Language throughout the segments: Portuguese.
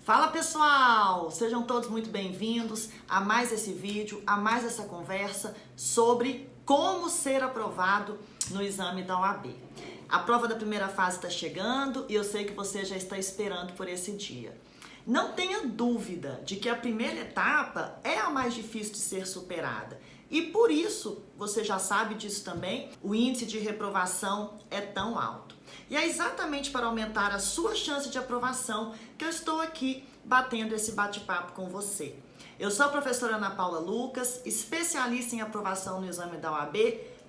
Fala pessoal, sejam todos muito bem-vindos a mais esse vídeo, a mais essa conversa sobre como ser aprovado no exame da OAB. A prova da primeira fase está chegando e eu sei que você já está esperando por esse dia. Não tenha dúvida de que a primeira etapa é a mais difícil de ser superada e por isso, você já sabe disso também, o índice de reprovação é tão alto. E é exatamente para aumentar a sua chance de aprovação que eu estou aqui batendo esse bate-papo com você. Eu sou a professora Ana Paula Lucas, especialista em aprovação no exame da OAB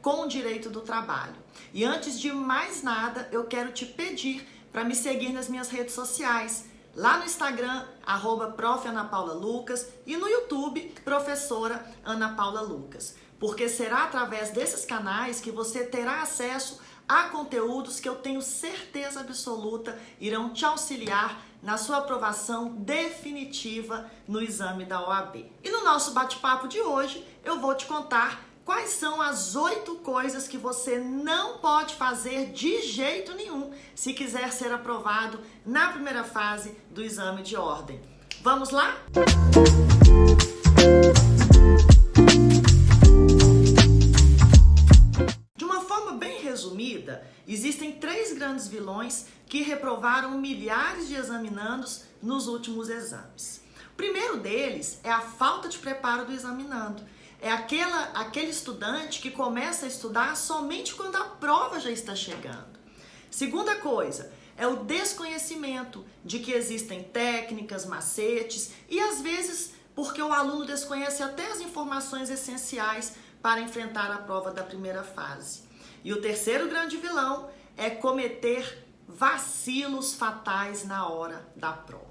com o direito do trabalho. E antes de mais nada, eu quero te pedir para me seguir nas minhas redes sociais, lá no Instagram, @prof.AnaPaulaLucas e no YouTube, Professora Ana Paula Lucas. Porque será através desses canais que você terá acesso a conteúdos que eu tenho certeza absoluta irão te auxiliar na sua aprovação definitiva no exame da OAB. E no nosso bate-papo de hoje, eu vou te contar quais são as 8 coisas que você não pode fazer de jeito nenhum se quiser ser aprovado na primeira fase do exame de ordem. Vamos lá? De uma forma bem resumida, existem 3 grandes vilões que reprovaram milhares de examinandos nos últimos exames. O primeiro deles é a falta de preparo do examinando. É aquele estudante que começa a estudar somente quando a prova já está chegando. Segunda coisa, é o desconhecimento de que existem técnicas, macetes e às vezes porque o aluno desconhece até as informações essenciais para enfrentar a prova da primeira fase. E o terceiro grande vilão é cometer vacilos fatais na hora da prova.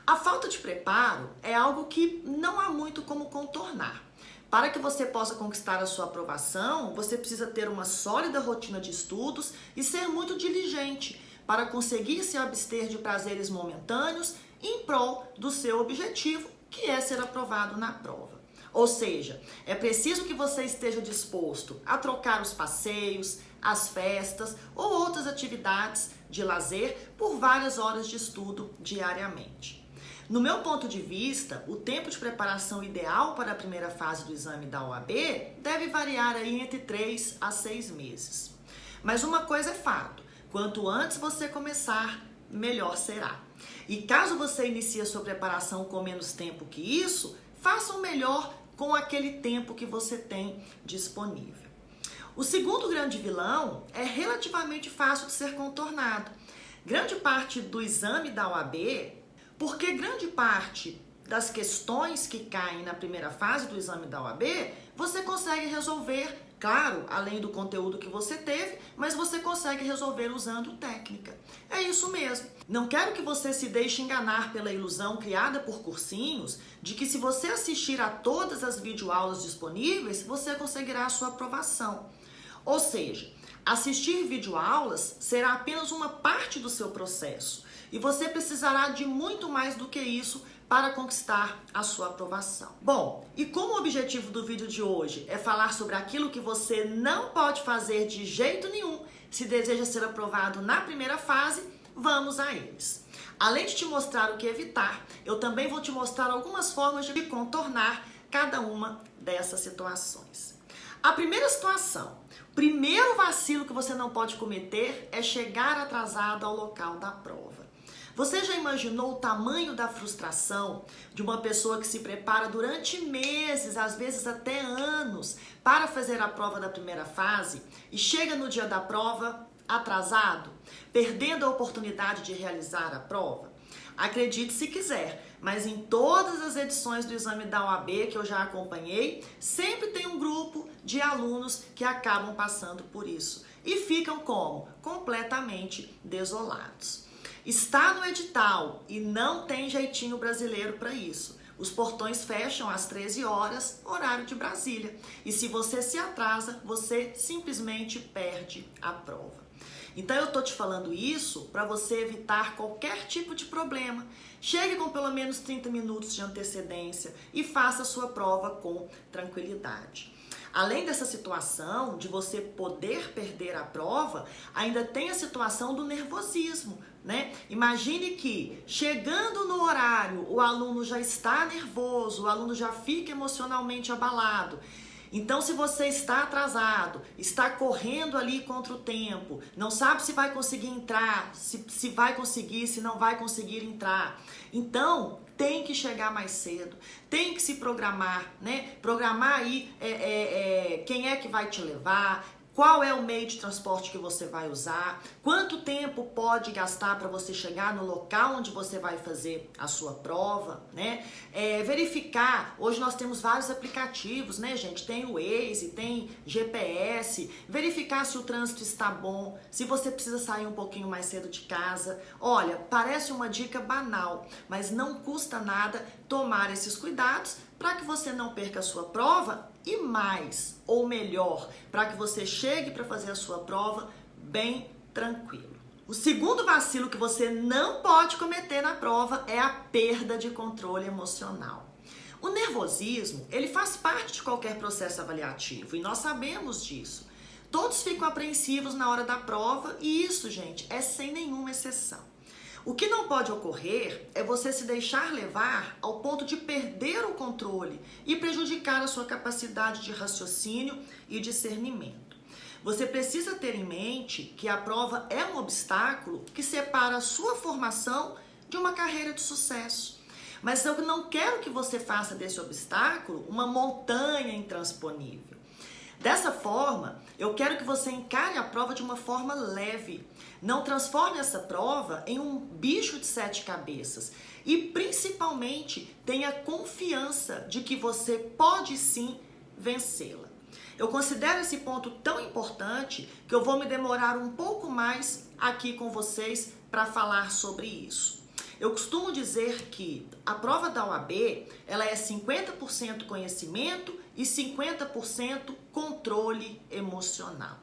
A falta de preparo é algo que não há muito como contornar. Para que você possa conquistar a sua aprovação, você precisa ter uma sólida rotina de estudos e ser muito diligente para conseguir se abster de prazeres momentâneos em prol do seu objetivo, que é ser aprovado na prova. Ou seja, é preciso que você esteja disposto a trocar os passeios, as festas ou outras atividades de lazer por várias horas de estudo diariamente. No meu ponto de vista, o tempo de preparação ideal para a primeira fase do exame da OAB deve variar aí entre 3 a 6 meses. Mas uma coisa é fato, quanto antes você começar, melhor será. E caso você inicie a sua preparação com menos tempo que isso, faça o melhor com aquele tempo que você tem disponível. O segundo grande vilão é relativamente fácil de ser contornado. Grande parte do exame da OAB, porque grande parte das questões que caem na primeira fase do exame da OAB, você consegue resolver, claro, além do conteúdo que você teve, mas você consegue resolver usando técnica. É isso mesmo. Não quero que você se deixe enganar pela ilusão criada por cursinhos de que se você assistir a todas as videoaulas disponíveis, você conseguirá a sua aprovação. Ou seja, assistir videoaulas será apenas uma parte do seu processo. E você precisará de muito mais do que isso para conquistar a sua aprovação. Bom, e como o objetivo do vídeo de hoje é falar sobre aquilo que você não pode fazer de jeito nenhum se deseja ser aprovado na primeira fase, vamos a eles. Além de te mostrar o que evitar, eu também vou te mostrar algumas formas de contornar cada uma dessas situações. A primeira situação, o primeiro vacilo que você não pode cometer é chegar atrasado ao local da prova. Você já imaginou o tamanho da frustração de uma pessoa que se prepara durante meses, às vezes até anos, para fazer a prova da primeira fase e chega no dia da prova atrasado, perdendo a oportunidade de realizar a prova? Acredite se quiser, mas em todas as edições do exame da OAB que eu já acompanhei, sempre tem um grupo de alunos que acabam passando por isso e ficam como? Completamente desolados. Está no edital e não tem jeitinho brasileiro para isso. Os portões fecham às 13 horas, horário de Brasília. E se você se atrasa, você simplesmente perde a prova. Então eu tô te falando isso para você evitar qualquer tipo de problema. Chegue com pelo menos 30 minutos de antecedência e faça a sua prova com tranquilidade. Além dessa situação de você poder perder a prova, ainda tem a situação do nervosismo, né? Imagine que chegando no horário, o aluno já está nervoso, o aluno já fica emocionalmente abalado. Então, se você está atrasado, está correndo ali contra o tempo, não sabe se vai conseguir entrar, se vai conseguir, se não vai conseguir entrar. Então, tem que chegar mais cedo, tem que se programar, né? Programar aí quem é que vai te levar, qual é o meio de transporte que você vai usar, quanto tempo pode gastar para você chegar no local onde você vai fazer a sua prova, né? Verificar, hoje nós temos vários aplicativos, né, gente? Tem o Waze, tem GPS, verificar se o trânsito está bom, se você precisa sair um pouquinho mais cedo de casa. Olha, parece uma dica banal, mas não custa nada tomar esses cuidados para que você não perca a sua prova e mais, ou melhor, para que você chegue para fazer a sua prova bem tranquilo. O segundo vacilo que você não pode cometer na prova é a perda de controle emocional. O nervosismo, ele faz parte de qualquer processo avaliativo e nós sabemos disso. Todos ficam apreensivos na hora da prova e isso, gente, é sem nenhuma exceção. O que não pode ocorrer é você se deixar levar ao ponto de perder o controle e prejudicar a sua capacidade de raciocínio e discernimento. Você precisa ter em mente que a prova é um obstáculo que separa a sua formação de uma carreira de sucesso. Mas eu não quero que você faça desse obstáculo uma montanha intransponível. Dessa forma, eu quero que você encare a prova de uma forma leve. Não transforme essa prova em um bicho de 7 cabeças. E, principalmente, tenha confiança de que você pode sim vencê-la. Eu considero esse ponto tão importante que eu vou me demorar um pouco mais aqui com vocês para falar sobre isso. Eu costumo dizer que a prova da OAB, ela é 50% conhecimento e 50% controle emocional.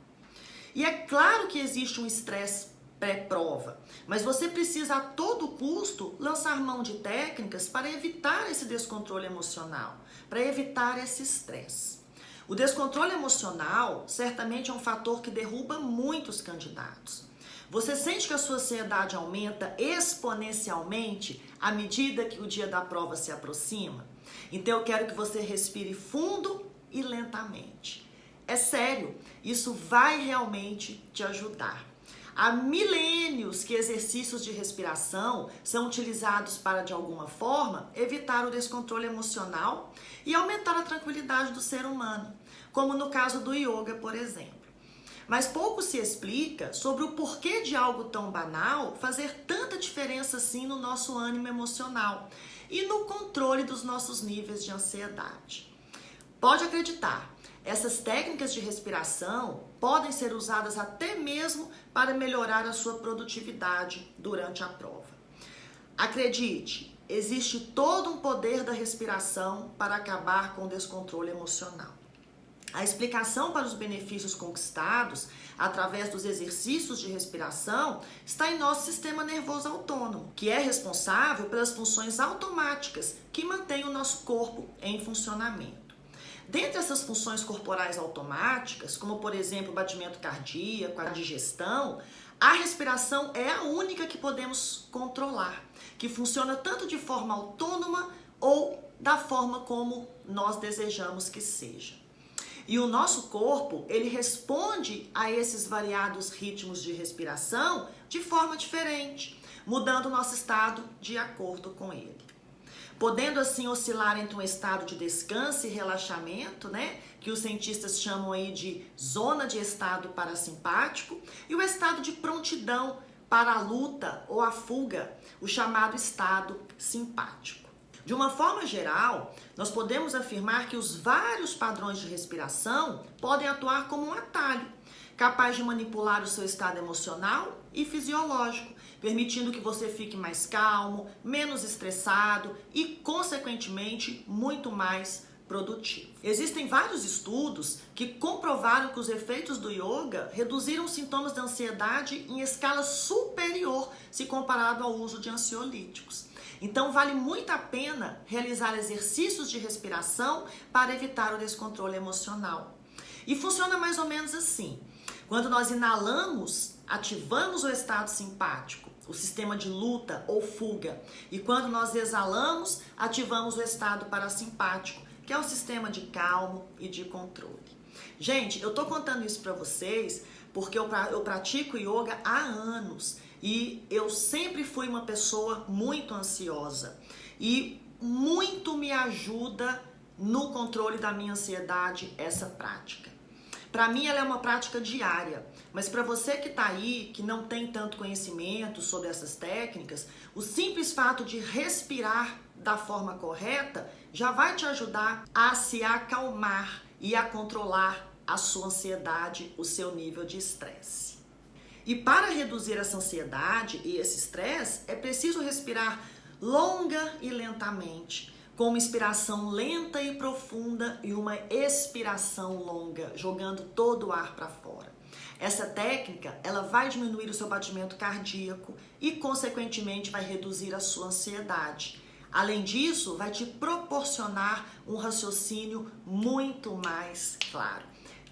E é claro que existe um estresse pré-prova, mas você precisa a todo custo lançar mão de técnicas para evitar esse descontrole emocional, para evitar esse estresse. O descontrole emocional certamente é um fator que derruba muitos candidatos. Você sente que a sua ansiedade aumenta exponencialmente à medida que o dia da prova se aproxima? Então eu quero que você respire fundo e lentamente. É sério, isso vai realmente te ajudar. Há milênios que exercícios de respiração são utilizados para, de alguma forma, evitar o descontrole emocional e aumentar a tranquilidade do ser humano, como no caso do yoga, por exemplo. Mas pouco se explica sobre o porquê de algo tão banal fazer tanta diferença assim no nosso ânimo emocional e no controle dos nossos níveis de ansiedade. Pode acreditar, essas técnicas de respiração podem ser usadas até mesmo para melhorar a sua produtividade durante a prova. Acredite, existe todo um poder da respiração para acabar com o descontrole emocional. A explicação para os benefícios conquistados através dos exercícios de respiração está em nosso sistema nervoso autônomo, que é responsável pelas funções automáticas que mantêm o nosso corpo em funcionamento. Dentre essas funções corporais automáticas, como por exemplo o batimento cardíaco, a digestão, a respiração é a única que podemos controlar, que funciona tanto de forma autônoma ou da forma como nós desejamos que seja. E o nosso corpo, ele responde a esses variados ritmos de respiração de forma diferente, mudando o nosso estado de acordo com ele. Podendo assim oscilar entre um estado de descanso e relaxamento, né, que os cientistas chamam aí de zona de estado parasimpático, e o estado de prontidão para a luta ou a fuga, o chamado estado simpático. De uma forma geral, nós podemos afirmar que os vários padrões de respiração podem atuar como um atalho, capaz de manipular o seu estado emocional e fisiológico, permitindo que você fique mais calmo, menos estressado e, consequentemente, muito mais produtivo. Existem vários estudos que comprovaram que os efeitos do yoga reduziram os sintomas da ansiedade em escala superior se comparado ao uso de ansiolíticos. Então, vale muito a pena realizar exercícios de respiração para evitar o descontrole emocional. E funciona mais ou menos assim. Quando nós inalamos, ativamos o estado simpático o sistema de luta ou fuga. E quando nós exalamos, ativamos o estado parasimpático, que é o sistema de calmo e de controle. Gente, eu tô contando isso para vocês porque eu pratico yoga há anos e eu sempre fui uma pessoa muito ansiosa e muito me ajuda no controle da minha ansiedade essa prática. Para mim ela é uma prática diária, mas para você que tá aí, que não tem tanto conhecimento sobre essas técnicas, o simples fato de respirar da forma correta já vai te ajudar a se acalmar e a controlar a sua ansiedade, o seu nível de estresse. E para reduzir essa ansiedade e esse estresse, é preciso respirar longa e lentamente, com uma inspiração lenta e profunda e uma expiração longa, jogando todo o ar para fora. Essa técnica, ela vai diminuir o seu batimento cardíaco e, consequentemente, vai reduzir a sua ansiedade. Além disso, vai te proporcionar um raciocínio muito mais claro.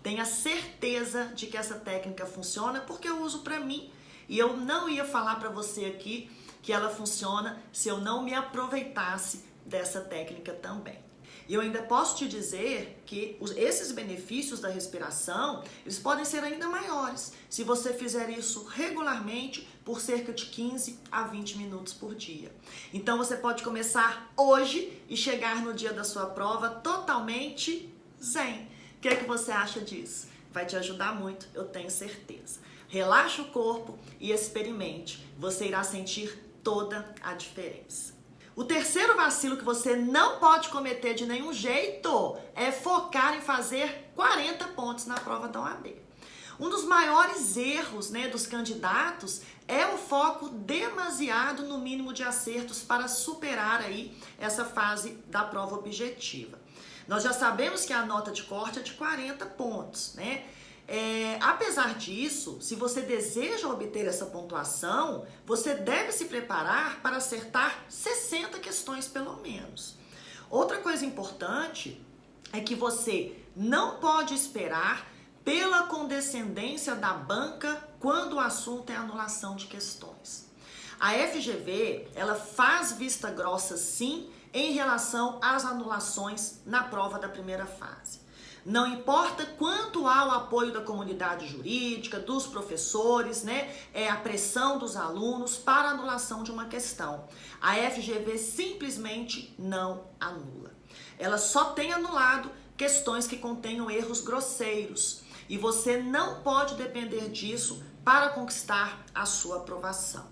Tenha certeza de que essa técnica funciona porque eu uso para mim. E eu não ia falar para você aqui que ela funciona se eu não me aproveitasse dessa técnica também. E eu ainda posso te dizer que esses benefícios da respiração, eles podem ser ainda maiores se você fizer isso regularmente por cerca de 15 a 20 minutos por dia. Então você pode começar hoje e chegar no dia da sua prova totalmente zen. O que é que você acha disso? Vai te ajudar muito, eu tenho certeza. Relaxa o corpo e experimente. Você irá sentir toda a diferença. O terceiro vacilo que você não pode cometer de nenhum jeito é focar em fazer 40 pontos na prova da OAB. Um dos maiores erros, dos candidatos é o foco demasiado no mínimo de acertos para superar aí essa fase da prova objetiva. Nós já sabemos que a nota de corte é de 40 pontos, apesar disso, se você deseja obter essa pontuação, você deve se preparar para acertar 60 questões pelo menos. Outra coisa importante é que você não pode esperar pela condescendência da banca quando o assunto é anulação de questões. A FGV, ela faz vista grossa sim em relação às anulações na prova da primeira fase. Não importa quanto há o apoio da comunidade jurídica, dos professores, a pressão dos alunos para a anulação de uma questão. A FGV simplesmente não anula. Ela só tem anulado questões que contenham erros grosseiros. E você não pode depender disso para conquistar a sua aprovação.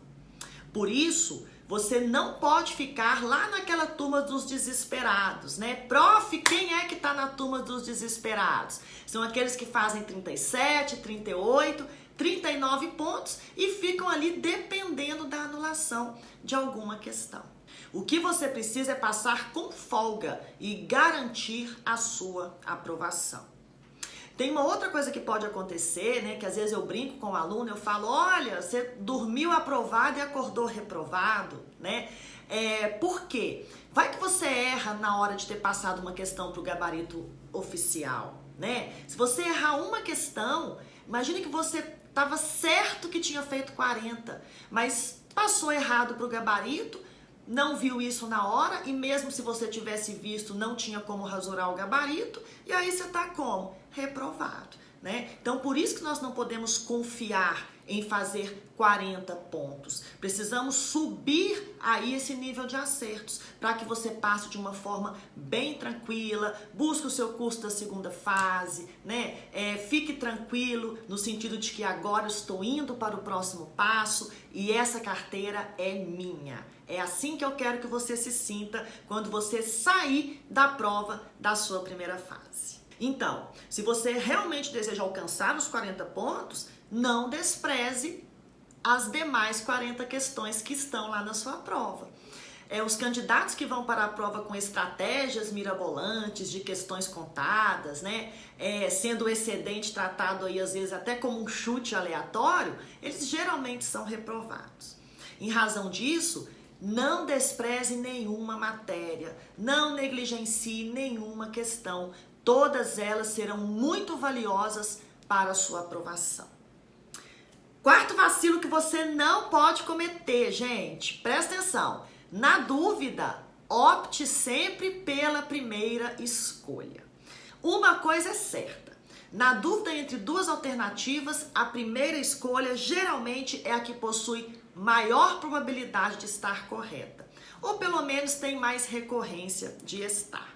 Por isso, você não pode ficar lá naquela turma dos desesperados, Prof, quem é que está na turma dos desesperados? São aqueles que fazem 37, 38, 39 pontos e ficam ali dependendo da anulação de alguma questão. O que você precisa é passar com folga e garantir a sua aprovação. Tem uma outra coisa que pode acontecer, que às vezes eu brinco com o aluno, eu falo, olha, você dormiu aprovado e acordou reprovado, Por quê? Vai que você erra na hora de ter passado uma questão para o gabarito oficial, Se você errar uma questão, imagine que você estava certo que tinha feito 40, mas passou errado para o gabarito, não viu isso na hora e mesmo se você tivesse visto, não tinha como rasurar o gabarito e aí você está como? Reprovado, Então, por isso que nós não podemos confiar em fazer 40 pontos. Precisamos subir aí esse nível de acertos para que você passe de uma forma bem tranquila, busque o seu curso da segunda fase, Fique tranquilo no sentido de que agora eu estou indo para o próximo passo e essa carteira é minha. É assim que eu quero que você se sinta quando você sair da prova da sua primeira fase. Então, se você realmente deseja alcançar os 40 pontos, não despreze as demais 40 questões que estão lá na sua prova. Os candidatos que vão para a prova com estratégias mirabolantes de questões contadas, sendo o excedente tratado aí às vezes até como um chute aleatório, eles geralmente são reprovados. Em razão disso, não despreze nenhuma matéria, não negligencie nenhuma questão. Todas elas serão muito valiosas para a sua aprovação. Quarto vacilo que você não pode cometer, gente, presta atenção. Na dúvida, opte sempre pela primeira escolha. Uma coisa é certa, na dúvida entre duas alternativas, a primeira escolha geralmente é a que possui maior probabilidade de estar correta, ou pelo menos tem mais recorrência de estar.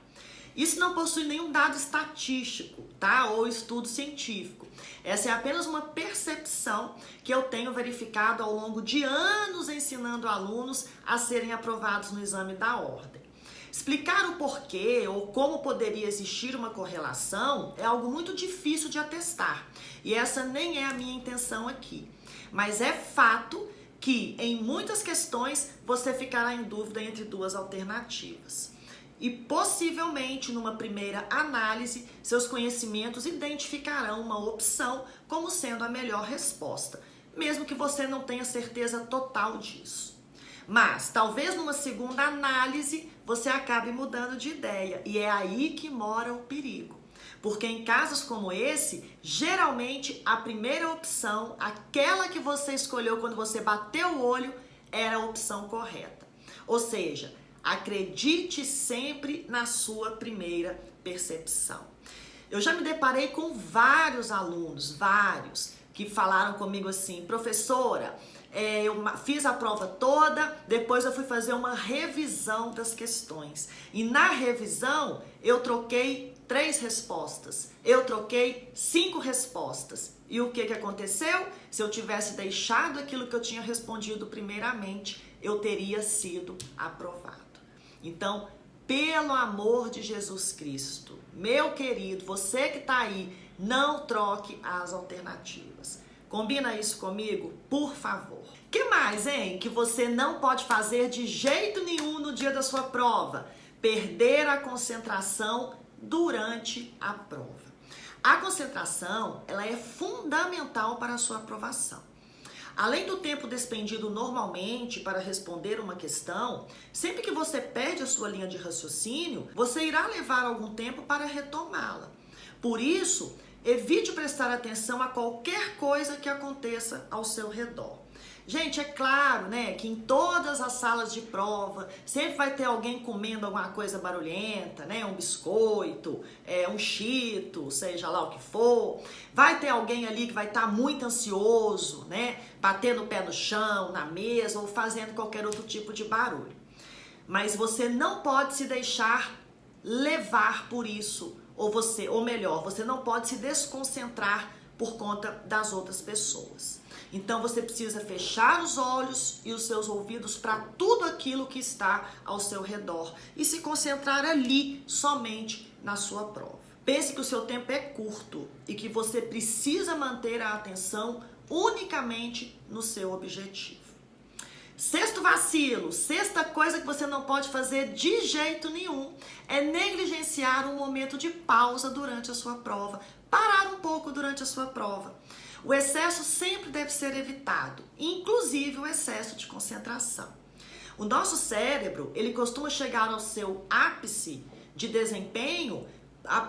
Isso não possui nenhum dado estatístico, tá? Ou estudo científico. Essa é apenas uma percepção que eu tenho verificado ao longo de anos ensinando alunos a serem aprovados no exame da ordem. Explicar o porquê ou como poderia existir uma correlação é algo muito difícil de atestar. E essa nem é a minha intenção aqui. Mas é fato que em muitas questões você ficará em dúvida entre duas alternativas. E possivelmente numa primeira análise, seus conhecimentos identificarão uma opção como sendo a melhor resposta, mesmo que você não tenha certeza total disso. Mas talvez numa segunda análise você acabe mudando de ideia, e é aí que mora o perigo. Porque em casos como esse, geralmente a primeira opção, aquela que você escolheu quando você bateu o olho, era a opção correta. Ou seja, acredite sempre na sua primeira percepção. Eu já me deparei com vários alunos, que falaram comigo assim, professora, eu fiz a prova toda, depois eu fui fazer uma revisão das questões. E na revisão, eu troquei 3 respostas, eu troquei 5 respostas. E o que aconteceu? Se eu tivesse deixado aquilo que eu tinha respondido primeiramente, eu teria sido aprovado. Então, pelo amor de Jesus Cristo, meu querido, você que está aí, não troque as alternativas. Combina isso comigo? Por favor. Que mais, hein? Que você não pode fazer de jeito nenhum no dia da sua prova? Perder a concentração durante a prova. A concentração, ela é fundamental para a sua aprovação. Além do tempo despendido normalmente para responder uma questão, sempre que você perde a sua linha de raciocínio, você irá levar algum tempo para retomá-la. Por isso, evite prestar atenção a qualquer coisa que aconteça ao seu redor. Gente, é claro, né, que em todas as salas de prova sempre vai ter alguém comendo alguma coisa barulhenta, né, um biscoito, um Cheeto, seja lá o que for. Vai ter alguém ali que vai estar muito ansioso, né, batendo o pé no chão, na mesa ou fazendo qualquer outro tipo de barulho. Mas você não pode se deixar levar por isso, ou melhor, você não pode se desconcentrar por conta das outras pessoas. Então você precisa fechar os olhos e os seus ouvidos para tudo aquilo que está ao seu redor e se concentrar ali somente na sua prova. Pense que o seu tempo é curto e que você precisa manter a atenção unicamente no seu objetivo. Sexto vacilo, sexta coisa que você não pode fazer de jeito nenhum é negligenciar um momento de pausa durante a sua prova, parar um pouco durante a sua prova. O excesso sempre deve ser evitado, inclusive o excesso de concentração. O nosso cérebro, ele costuma chegar ao seu ápice de desempenho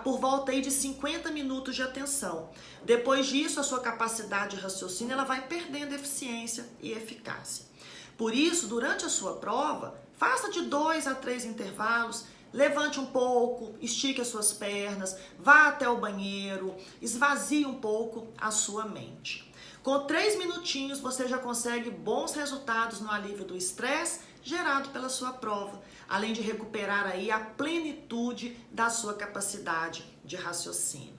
por volta aí de 50 minutos de atenção. Depois disso, a sua capacidade de raciocínio ela vai perdendo eficiência e eficácia. Por isso, durante a sua prova, faça de 2 a 3 intervalos, levante um pouco, estique as suas pernas, vá até o banheiro, esvazie um pouco a sua mente. Com 3 minutinhos, você já consegue bons resultados no alívio do estresse gerado pela sua prova, além de recuperar aí a plenitude da sua capacidade de raciocínio.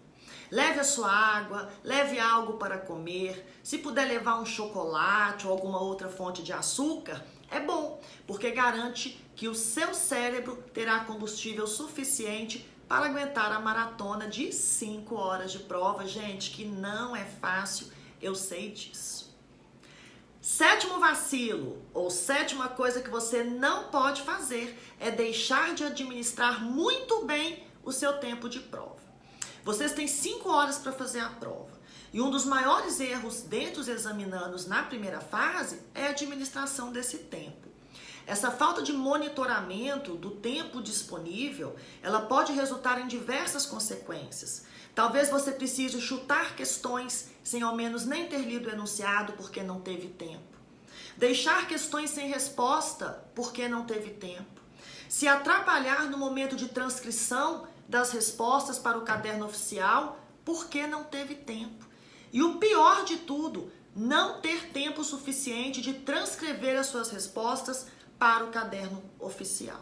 Leve a sua água, leve algo para comer. Se puder levar um chocolate ou alguma outra fonte de açúcar, é bom, porque garante que o seu cérebro terá combustível suficiente para aguentar a maratona de 5 horas de prova. Gente, que não é fácil, eu sei disso. Sétimo vacilo, ou sétima coisa que você não pode fazer, é deixar de administrar muito bem o seu tempo de prova. Vocês têm 5 horas para fazer a prova. E um dos maiores erros dentre os examinandos na primeira fase é a administração desse tempo. Essa falta de monitoramento do tempo disponível, ela pode resultar em diversas consequências. Talvez você precise chutar questões sem ao menos nem ter lido o enunciado porque não teve tempo. Deixar questões sem resposta porque não teve tempo. Se atrapalhar no momento de transcrição das respostas para o caderno oficial porque não teve tempo. E o pior de tudo, não ter tempo suficiente de transcrever as suas respostas para o caderno oficial.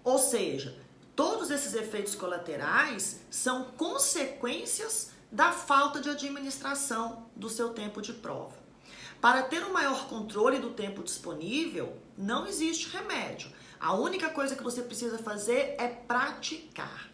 Ou seja, todos esses efeitos colaterais são consequências da falta de administração do seu tempo de prova. Para ter um maior controle do tempo disponível, não existe remédio. A única coisa que você precisa fazer é praticar.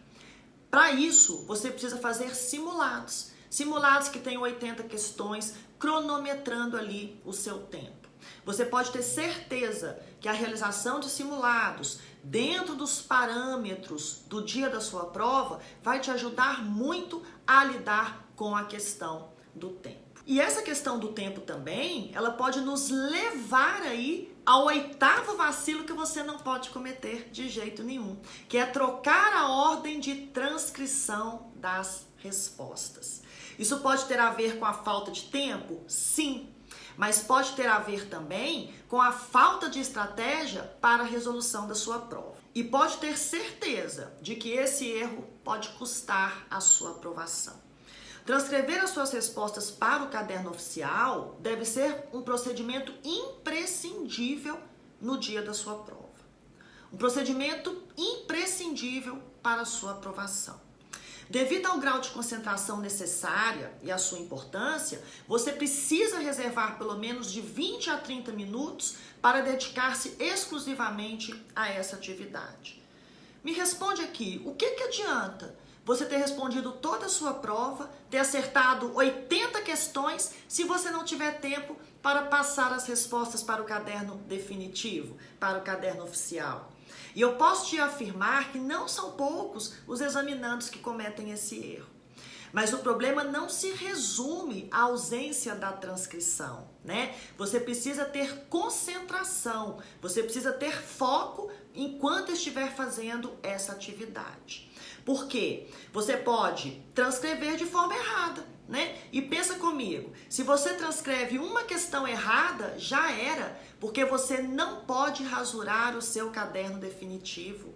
Para isso, você precisa fazer simulados. Simulados que tenham 80 questões, cronometrando ali o seu tempo. Você pode ter certeza que a realização de simulados dentro dos parâmetros do dia da sua prova vai te ajudar muito a lidar com a questão do tempo. E essa questão do tempo também, ela pode nos levar aí ao 8º vacilo que você não pode cometer de jeito nenhum, que é trocar a ordem de transcrição das respostas. Isso pode ter a ver com a falta de tempo? Sim, mas pode ter a ver também com a falta de estratégia para a resolução da sua prova. E pode ter certeza de que esse erro pode custar a sua aprovação. Transcrever as suas respostas para o caderno oficial deve ser um procedimento imprescindível no dia da sua prova. Um procedimento imprescindível para a sua aprovação. Devido ao grau de concentração necessária e à sua importância, você precisa reservar pelo menos de 20 a 30 minutos para dedicar-se exclusivamente a essa atividade. Me responde aqui, o que adianta você ter respondido toda a sua prova, ter acertado 80 questões, se você não tiver tempo para passar as respostas para o caderno definitivo, para o caderno oficial? E eu posso te afirmar que não são poucos os examinandos que cometem esse erro. Mas o problema não se resume à ausência da transcrição, né? Você precisa ter concentração, você precisa ter foco enquanto estiver fazendo essa atividade. Por quê? Você pode transcrever de forma errada, né? E pensa comigo, se você transcreve uma questão errada, já era, porque você não pode rasurar o seu caderno definitivo.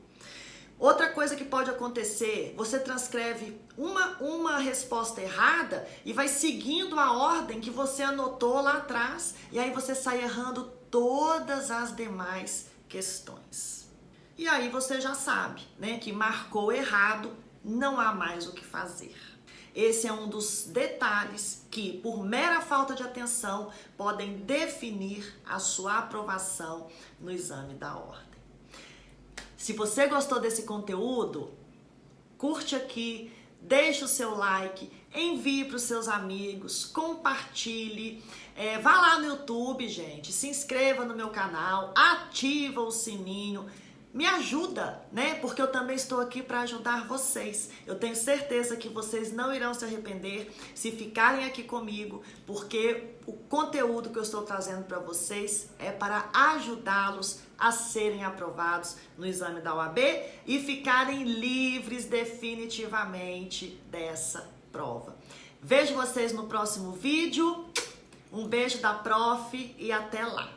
Outra coisa que pode acontecer, você transcreve uma resposta errada e vai seguindo a ordem que você anotou lá atrás, e aí você sai errando todas as demais questões. E aí você já sabe, né, que marcou errado, não há mais o que fazer. Esse é um dos detalhes que, por mera falta de atenção, podem definir a sua aprovação no exame da ordem. Se você gostou desse conteúdo, curte aqui, deixe o seu like, envie para os seus amigos, compartilhe, vá lá no YouTube, gente, se inscreva no meu canal, ativa o sininho. Me ajuda, né? Porque eu também estou aqui para ajudar vocês. Eu tenho certeza que vocês não irão se arrepender se ficarem aqui comigo, porque o conteúdo que eu estou trazendo para vocês é para ajudá-los a serem aprovados no exame da OAB e ficarem livres definitivamente dessa prova. Vejo vocês no próximo vídeo. Um beijo da prof e até lá!